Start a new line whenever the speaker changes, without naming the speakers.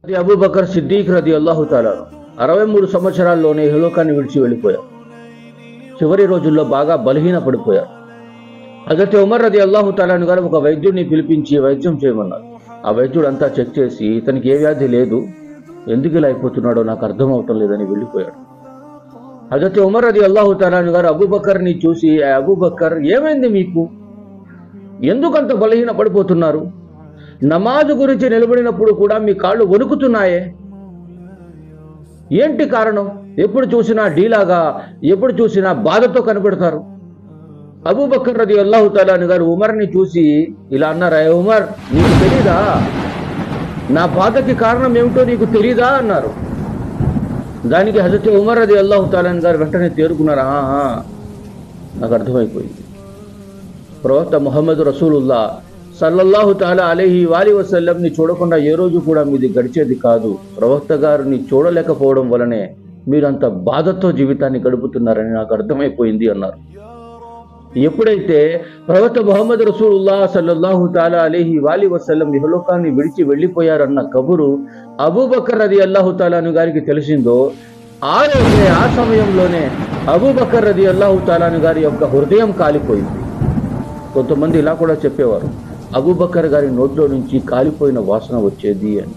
అబూబకర్ సిద్దీక్ రదియల్లాహు తాలా 63 సంవత్సరాల్లోనే ఇహలోకాన్ని విడిచి వెళ్ళిపోయారు. చివరి రోజుల్లో బాగా బలహీన పడిపోయారు. హజరత్ ఉమర్ రదియల్లాహు తాలా గారు ఒక వైద్యుడిని పిలిపించి వైద్యం చేయమన్నారు. ఆ వైద్యుడు అంతా చెక్ చేసి ఇతనికి ఏ వ్యాధి లేదు, ఎందుకు ఇలా అయిపోతున్నాడో నాకు అర్థం అవటం లేదని వెళ్ళిపోయాడు. హజరత్ ఉమర్ రదియల్లాహు తాలా గారు అబూబకర్ని చూసి, అబూబకర్ ఏమైంది మీకు, ఎందుకంత బలహీన పడిపోతున్నారు? నమాజు గురించి నిలబడినప్పుడు కూడా మీ కాళ్ళు వణుకుతున్నాయే, ఏంటి కారణం? ఎప్పుడు చూసినా డీలాగా, ఎప్పుడు చూసినా బాధతో కనబడతారు. అబూబకర్ రదియల్లాహు తాలా గారు ఉమర్ని చూసి ఇలా అన్నారు, ఉమర్ నీకు తెలీదా, నా బాధకి కారణం ఏమిటో నీకు తెలీదా అన్నారు. దానికి హజరత్ ఉమర్ రదియల్లాహు తాలా గారు వెంటనే తేరుకున్నారు, నాకు అర్థమైపోయింది. ప్రవక్త ముహమ్మద్ రసూలుల్లా సల్లల్లాహు తాలా అలైహి వాలి వసల్లంని చూడకుండా ఏ రోజు కూడా మీది గడిచేది కాదు. ప్రవక్త గారిని చూడలేకపోవడం వలనే మీరంత బాధతో జీవితాన్ని గడుపుతున్నారని నాకు అర్థమైపోయింది అన్నారు. ఎప్పుడైతే ప్రవక్త ముహమ్మద్ రసూలుల్లా సల్లల్లాహు తాలా అలైహి వాలి వసల్లం ఇహలోకాన్ని విడిచి వెళ్ళిపోయారన్న కబురు అబూబకర్ రదియల్లాహు తాలా గారికి తెలిసిందో, ఆ రోజే ఆ సమయంలోనే అబూబకర్ రదియల్లాహు తాలా గారి యొక్క హృదయం కాలిపోయింది. కొంతమంది ఇలా కూడా చెప్పేవారు, అబూబకర్ గారి నోట్లో నుంచి కాలిపోయిన వాసన వచ్చేది అని.